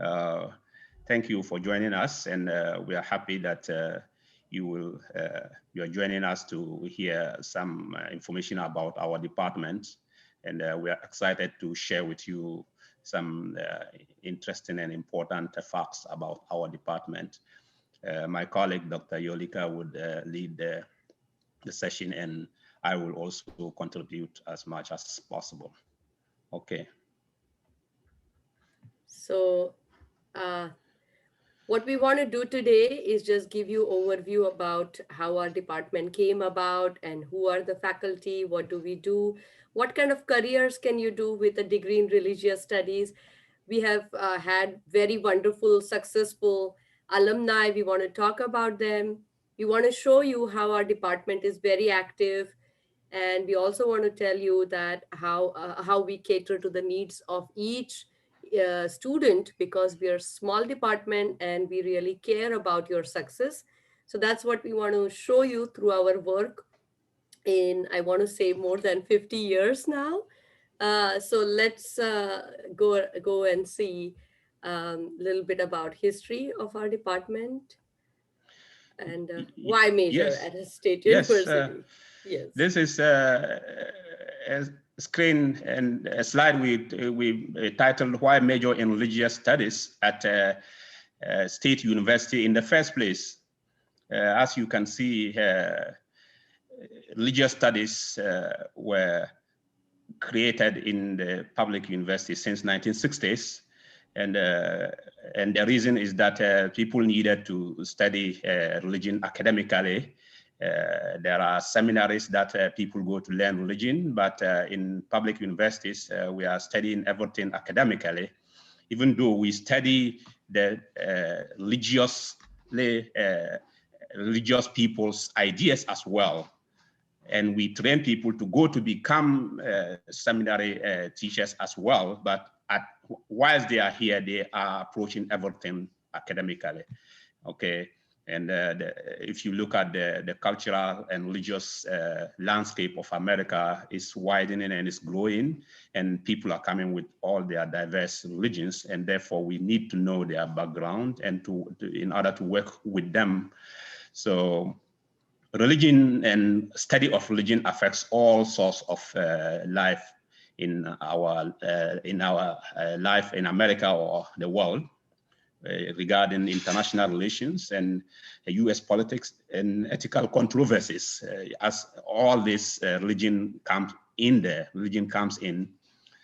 Uh, Thank you for joining us, and we are happy that you are joining us to hear some information about our department, and we are excited to share with you some interesting and important facts about our department. My colleague, Dr. Yolika, would lead the session, and I will also contribute as much as possible. Okay. So, uh, what we want to do today is just give you overview about how our department came about and who are the faculty, what do we do, what kind of careers can you do with a degree in religious studies. We have had very wonderful, successful alumni. We want to talk about them. We want to show you how our department is very active, and we also want to tell you that how we cater to the needs of each student, because we are a small department and we really care about your success. So that's what we want to show you through our work in, I want to say, more than 50 years now. So let's go and see a little bit about history of our department and why major Yes, at a state yes. university. Yes. This is a screen and a slide we titled "Why Major in Religious Studies at State University in the First Place." As you can see, religious studies were created in the public university since 1960s, and and the reason is that people needed to study religion academically. There are seminaries that people go to learn religion, but in public universities we are studying everything academically, even though we study the religious people's ideas as well, and we train people to go to become seminary teachers as well. But whilst they are here, they are approaching everything academically. Okay. And if you look at the cultural and religious landscape of America, is widening and it's growing, and people are coming with all their diverse religions, and therefore we need to know their background and in order to work with them. So religion and study of religion affects all sorts of life in our life in America or the world, regarding international relations and U.S. politics and ethical controversies. As all this religion comes in there, religion comes in.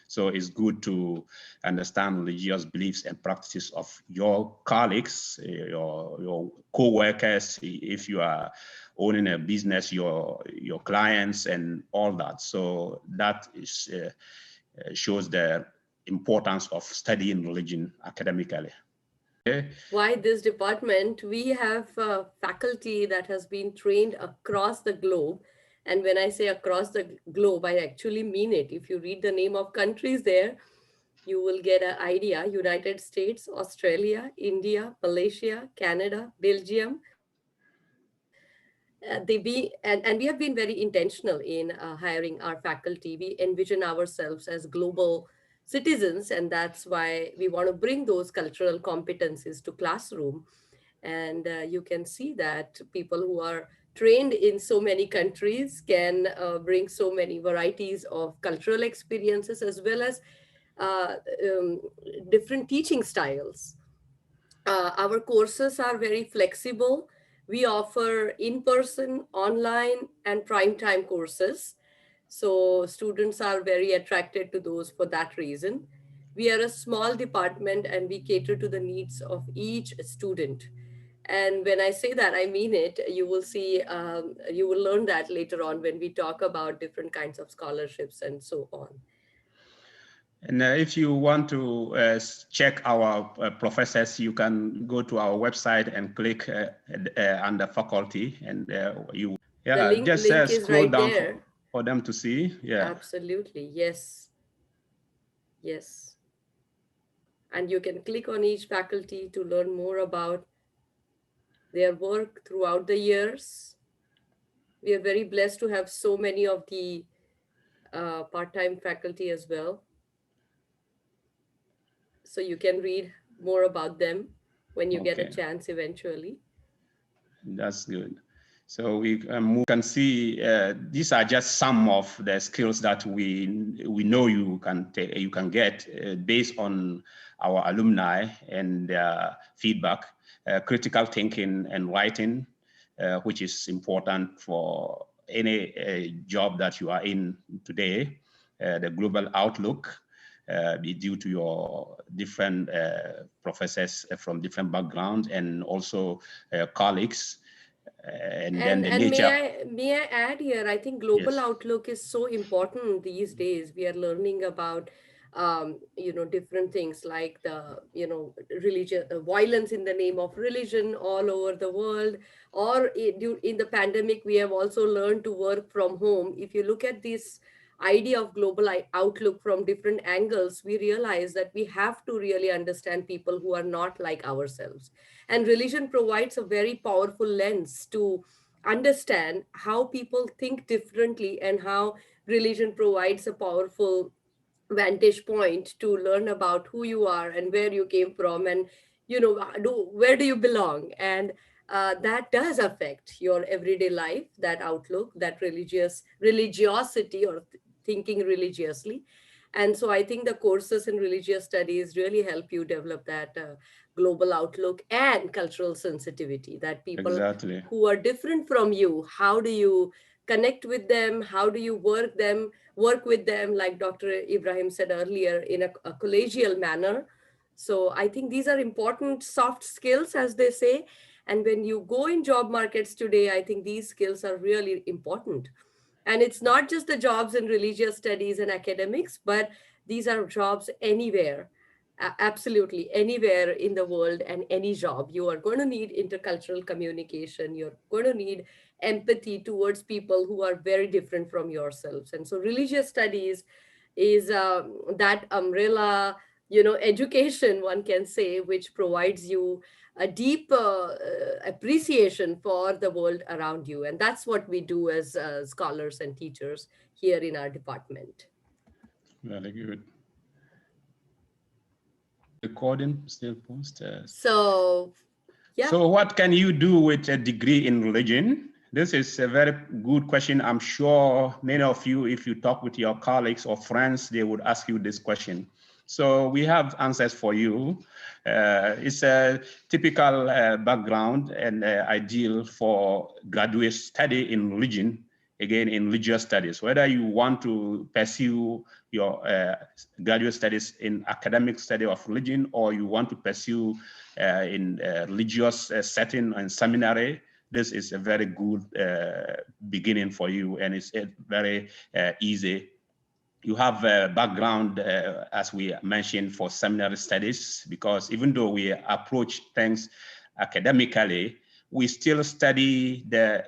So it's good to understand religious beliefs and practices of your colleagues, your co-workers, if you are owning a business, your clients and all that. So that is shows the importance of studying religion academically. Okay. Why this department? We have faculty that has been trained across the globe. And when I say across the globe, I actually mean it. If you read the name of countries there, you will get an idea. United States, Australia, India, Malaysia, Canada, Belgium. And we have been very intentional in hiring our faculty. We envision ourselves as global citizens, and that's why we want to bring those cultural competencies to classroom. And you can see that people who are trained in so many countries can bring so many varieties of cultural experiences, as well as uh, um, different teaching styles. Our courses are very flexible. We offer in person, online, and prime time courses. So students are very attracted to those for that reason. We are a small department and we cater to the needs of each student. And when I say that, I mean it. You will see, you will learn that later on when we talk about different kinds of scholarships and so on. And if you want to check our professors, you can go to our website and click under faculty, and The just link is scroll right down there. for them to see. Yeah. Absolutely. Yes. Yes. And you can click on each faculty to learn more about their work throughout the years. We are very blessed to have so many of the part time faculty as well. So you can read more about them when you get a Okay. chance eventually. That's good. So we can see these are just some of the skills that we know you can get based on our alumni and feedback, critical thinking and writing, which is important for any job that you are in today. The global outlook, be due to your different professors from different backgrounds and also colleagues, and then the And nature. may I add here, I think global Yes, outlook is so important these days. We are learning about different things like the religion, violence in the name of religion all over the world, or in the pandemic we have also learned to work from home. If you look at this idea of global outlook from different angles, we realize that we have to really understand people who are not like ourselves, and religion provides a very powerful lens to understand how people think differently, and how religion provides a powerful vantage point to learn about who you are and where you came from, and where do you belong. And that does affect your everyday life, that outlook, that religiosity, or thinking religiously. And so I think the courses in religious studies really help you develop that global outlook and cultural sensitivity, that people exactly. who are different from you, how do you connect with them, how do you work with them, like Dr. Ibrahim said earlier, in a collegial manner. So I think these are important soft skills, as they say. And when you go in job markets today, I think these skills are really important. And it's not just the jobs in religious studies and academics, but these are jobs anywhere. Absolutely anywhere in the world, and any job you are going to need intercultural communication, you're going to need empathy towards people who are very different from yourselves. And so religious studies is that umbrella, education, one can say, which provides you a deep appreciation for the world around you. And that's what we do as scholars and teachers here in our department. Very good. Recording still post. So yeah. So what can you do with a degree in religion? This is a very good question. I'm sure many of you, if you talk with your colleagues or friends, they would ask you this question. So we have answers for you. It's a typical background and ideal for graduate study in religion, again, in religious studies. Whether you want to pursue your graduate studies in academic study of religion, or you want to pursue in religious setting and seminary, this is a very good beginning for you, and it's very easy. You have a background, as we mentioned, for seminary studies, because even though we approach things academically, we still study the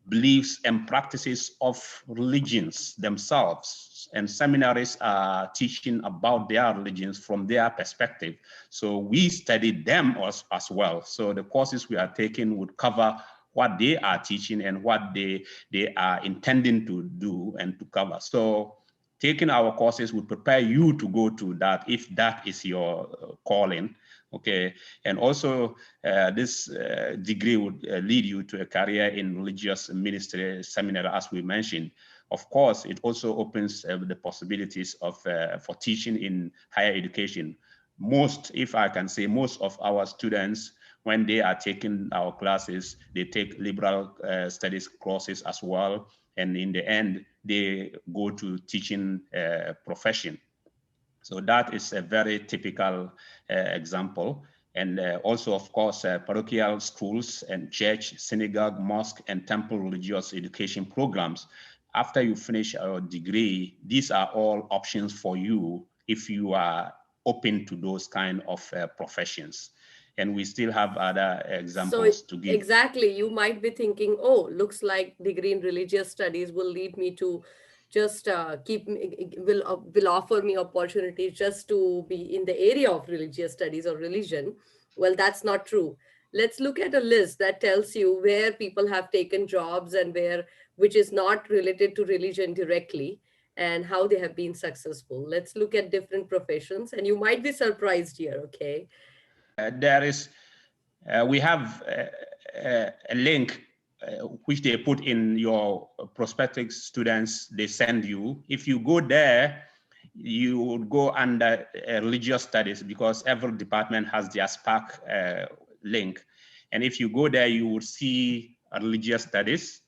beliefs and practices of religions themselves. And seminaries are teaching about their religions from their perspective. So we study them as well. So the courses we are taking would cover what they are teaching and what they are intending to do and to cover. So taking our courses will prepare you to go to that, if that is your calling. Okay, and also this degree would lead you to a career in religious ministry seminary, as we mentioned. Of course, it also opens the possibilities of for teaching in higher education. Most, if I can say, most of our students, when they are taking our classes, they take liberal studies courses as well, and in the end, they go to teaching profession. So that is a very typical example. And also, of course, parochial schools and church, synagogue, mosque, and temple religious education programs. After you finish your degree, these are all options for you if you are open to those kind of professions. And we still have other So examples to give. exactly, you might be thinking, oh, looks like degree in religious studies will lead me to just will offer me opportunities just to be in the area of religious studies or religion. Well, that's not true. Let's look at a list that tells you where people have taken jobs and where, which is not related to religion directly, and how they have been successful. Let's look at different professions, and you might be surprised here, okay? there is, we have a link which they put in your prospective students, they send you. If you go there, you would go under religious studies, because every department has their Spark link. And if you go there, you would see religious studies.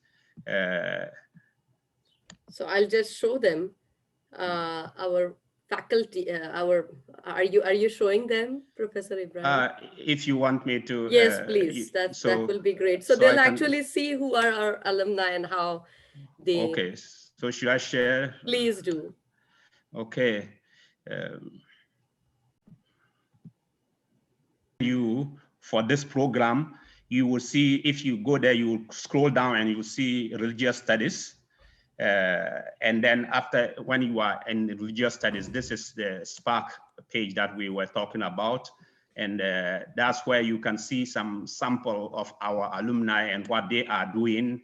So I'll just show them our faculty. Are you showing them, Professor Ibrahim? If you want me to, Yes, please. That will be great. So they'll actually see who are our alumni and how they. Okay. So should I share? Please do. Okay. You for this program, you will see, if you go there, you will scroll down and you will see religious studies. And then after, when you are in religious studies, this is the Spark page that we were talking about. And that's where you can see some sample of our alumni and what they are doing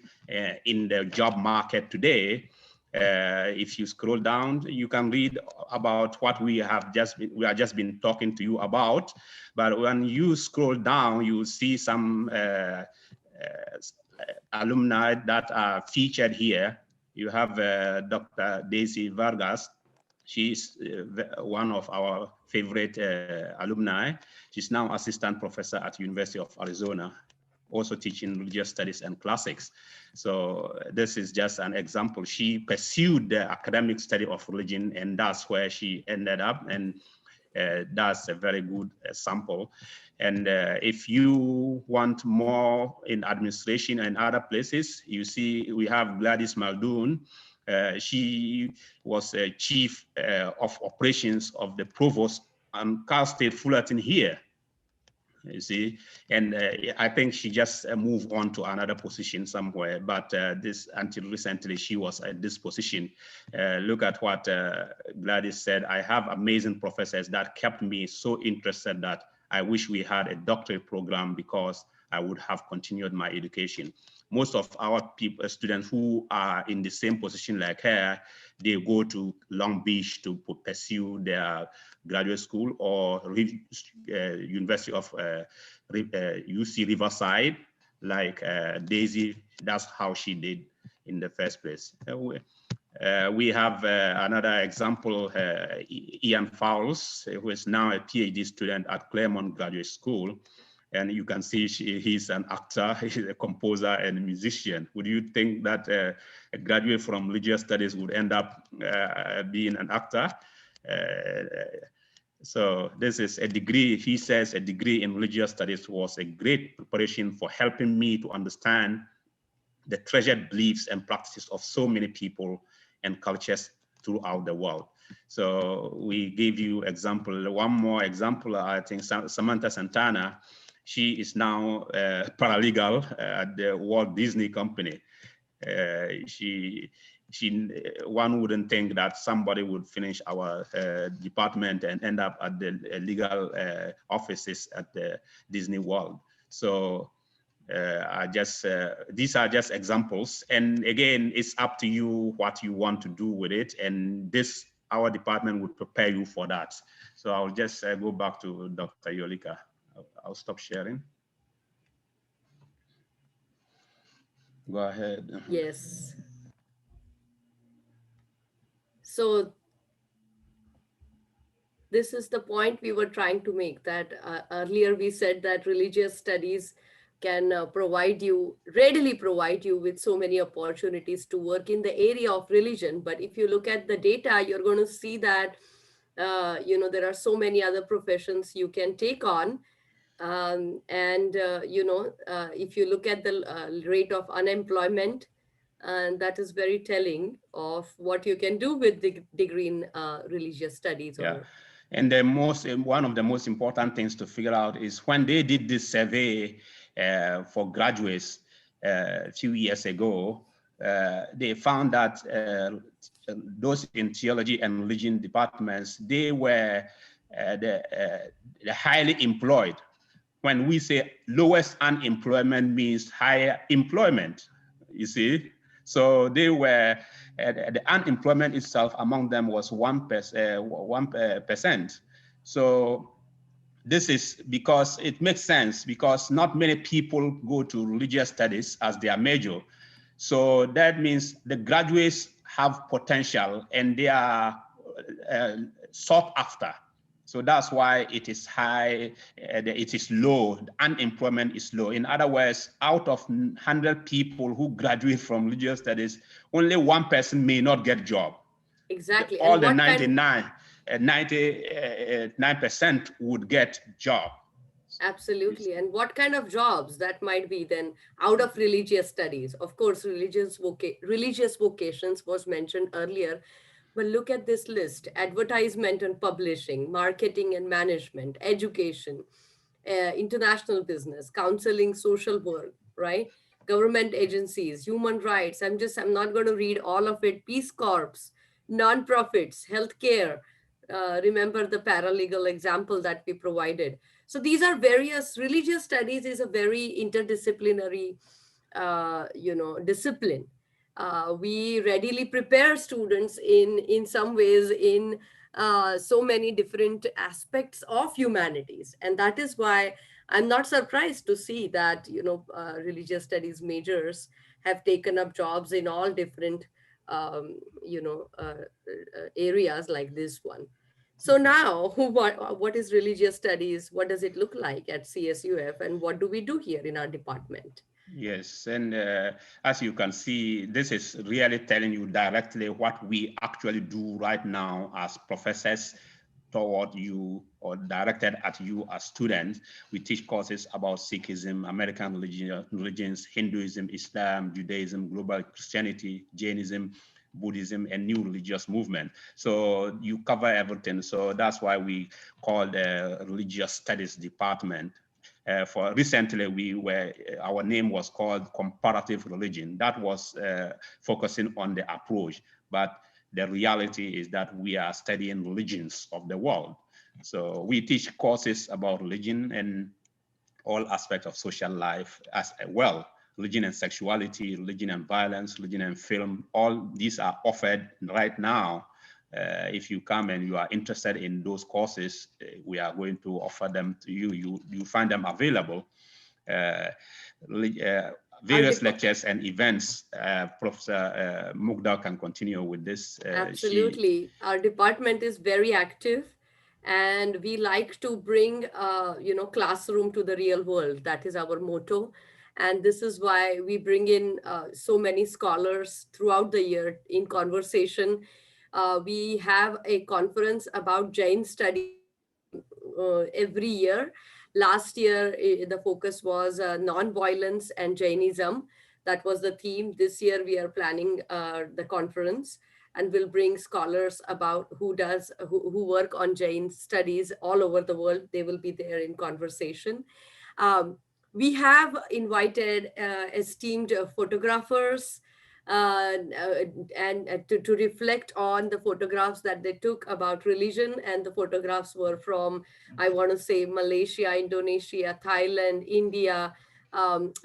in the job market today. If you scroll down, you can read about what we have just been talking to you about. But when you scroll down, you will see some alumni that are featured here. You have Dr. Daisy Vargas. She's one of our favorite alumni. She's now assistant professor at University of Arizona, also teaching religious studies and classics. So this is just an example. She pursued the academic study of religion, and that's where she ended up. And that's a very good sample. And if you want more in administration and other places, you see we have Gladys Muldoon. She was chief of operations of the provost and Cal State Fullerton here. You see, and I think she just moved on to another position somewhere, but this, until recently, she was at this position. Look at what Gladys said. I have amazing professors that kept me so interested that I wish we had a doctorate program, because I would have continued my education. Most of our people, students who are in the same position like her, they go to Long Beach to pursue their graduate school, or University of UC Riverside, like Daisy. That's how she did in the first place. We have another example, Ian Fowles, who is now a PhD student at Claremont Graduate School. And you can see he's an actor, he's a composer and a musician. Would you think that a graduate from religious studies would end up being an actor? So this is a degree, he says a degree in religious studies was a great preparation for helping me to understand the treasured beliefs and practices of so many people and cultures throughout the world. So we gave you example, one more example, I think Samantha Santana. She is now paralegal at the Walt Disney Company. One wouldn't think that somebody would finish our department and end up at the legal offices at the Disney World. So these are just examples. And again, it's up to you what you want to do with it. And this, our department would prepare you for that. So I'll just go back to Dr. Yolika. I'll stop sharing. Go ahead. Yes. So this is the point we were trying to make, that earlier we said that religious studies can readily provide you with so many opportunities to work in the area of religion. But if you look at the data, you're going to see that, there are so many other professions you can take on. If you look at the rate of unemployment, and that is very telling of what you can do with the degree in religious studies. Yeah. And one of the most important things to figure out is when they did this survey for graduates a few years ago, they found that those in theology and religion departments, they were the highly employed. When we say lowest unemployment means higher employment, you see? So they were, the unemployment itself among them was 1%. So this is because it makes sense because not many people go to religious studies as their major. So that means the graduates have potential and they are uh, sought after. So that's why it is high, it is low, unemployment is low. In other words, out of 100 people who graduate from religious studies, only one person may not get job. Exactly. All And the what kind 99% would get job. Absolutely. And what kind of jobs that might be then out of religious studies? Of course, religious vocations was mentioned earlier, but look at this list: advertisement and publishing, marketing and management, education, international business, counseling, social work, right? Government agencies, human rights. I'm not going to read all of it. Peace Corps, non-profits, healthcare. Remember the paralegal example that we provided. So these are various. Religious studies is a very interdisciplinary, discipline. We readily prepare students in some ways in so many different aspects of humanities, and that is why I'm not surprised to see that religious studies majors have taken up jobs in all different areas like this one. So now, what is religious studies? What does it look like at CSUF, and what do we do here in our department? Yes, and as you can see, this is really telling you directly what we actually do right now as professors toward you or directed at you as students. We teach courses about Sikhism, American religions, Hinduism, Islam, Judaism, global Christianity, Jainism, Buddhism, and new religious movement. So you cover everything. So that's why we call the religious studies department. For recently, our name was called comparative religion. That was focusing on the approach, but the reality is that we are studying religions of the world. So we teach courses about religion and all aspects of social life as well. Religion and sexuality, religion and violence, religion and film, all these are offered right now. If you come and you are interested in those courses, we are going to offer them to you. You find them available. Uh, Our Various lectures and events. Professor Mugdal can continue with this. Absolutely. Our department is very active, and we like to bring classroom to the real world. That is our motto. And this is why we bring in so many scholars throughout the year in conversation. We have a conference about Jain studies every year. Last year, the focus was non-violence and Jainism. That was the theme. This year, we are planning the conference, and we'll bring scholars about who work on Jain studies all over the world. They will be there in conversation. Um, we have invited esteemed photographers and to reflect on the photographs that they took about religion, and the photographs were from, I want to say, Malaysia, Indonesia, Thailand, India,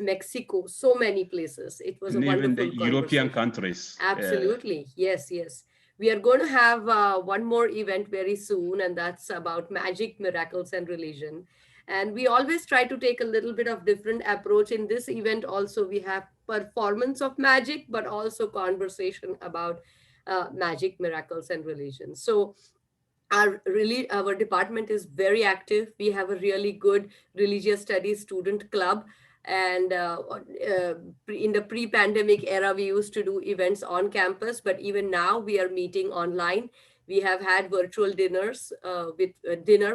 Mexico, so many places. It was a And even the wonderful European conversation. countries. Absolutely. Yes, yes. We are going to have one more event very soon, and that's about magic, miracles, and religion. And we always try to take a little bit of different approach. In this event also, we have performance of magic, but also conversation about magic, miracles, and religion. So our department is very active. We have a really good religious studies student club, and in the pre-pandemic era we used to do events on campus, but even now we are meeting online. We have had virtual dinner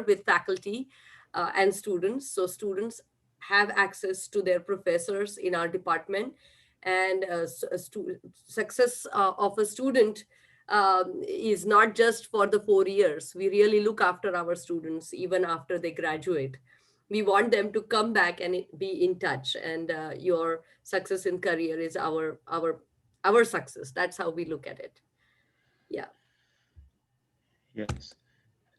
with faculty and students, so students have access to their professors in our department. And success of a student is not just for the 4 years. We really look after our students even after they graduate. We want them to come back and be in touch. And your success in career is our success. That's how we look at it. Yeah. Yes.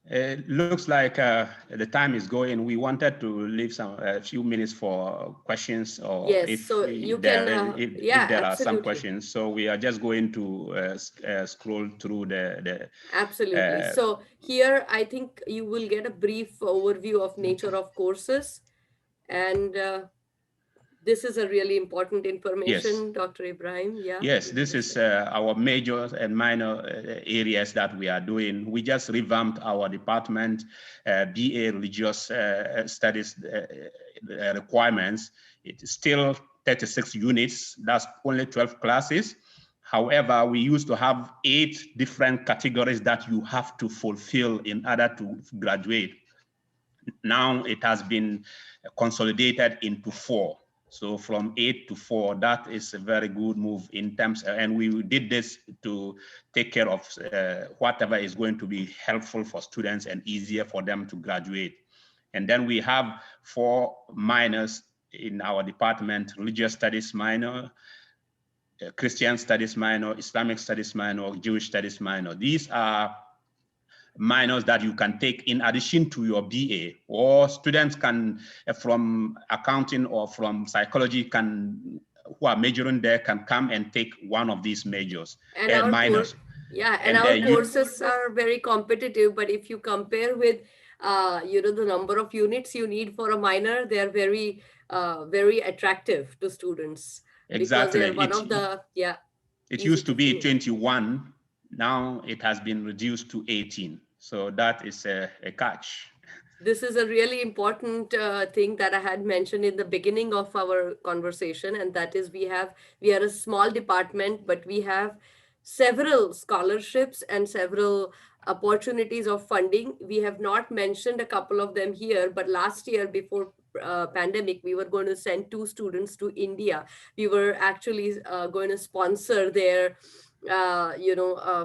It looks like the time is going. We wanted to leave a few minutes for questions, or Yes, so you can, if yeah, there are some absolutely. questions. So we are just going to scroll through the Absolutely. So here, I think you will get a brief overview of nature of courses. And this is a really important yes. information, Dr. Ibrahim. Yeah, Yes, you this want to is say? our major and minor areas that we are doing. We just revamped our department, BA Religious Studies requirements. It's still 36 units. That's only 12 classes. However, we used to have 8 different categories that you have to fulfill in order to graduate. Now it has been consolidated into 4. So from 8 to 4, that is a very good move in terms, and we did this to take care of whatever is going to be helpful for students and easier for them to graduate. And then we have 4 minors in our department: religious studies minor, Christian studies minor, Islamic studies minor, Jewish studies minor. These are minors that you can take in addition to your BA, or students can, from accounting or from psychology, can, who are majoring there, can come and take one of these majors, And our course, minors. yeah, and And our you, courses are very competitive. But if you compare with, the number of units you need for a minor, they are very attractive to students because they exactly, are one of the, yeah, it easy used to to be finish. 21, now it has been reduced to 18. So that is a catch. This is a really important thing that I had mentioned in the beginning of our conversation, and that is we are a small department, but we have several scholarships and several opportunities of funding. We have not mentioned a couple of them here, but last year before pandemic, we were going to send 2 students to India. We were actually going to sponsor their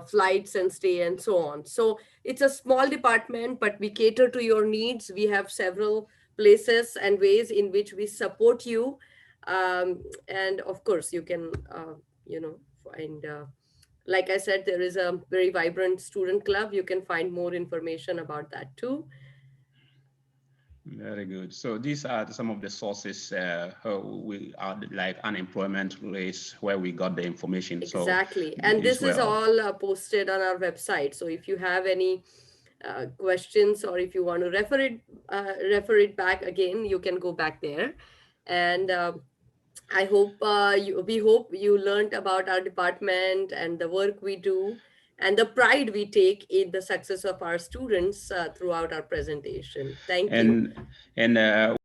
flights and stay and so on. So it's a small department, but we cater to your needs. We have several places and ways in which we support you. And of course, you can, find, like I said, there is a very vibrant student club. You can find more information about that too. Very good. So these are some of the sources we are like unemployment rates where we got the information. So Exactly. And these this is were all posted on our website. So if you have any questions, or if you want to refer it back again, you can go back there. And I hope we hope you learned about our department and the work we do and the pride we take in the success of our students throughout our presentation. Thank you. and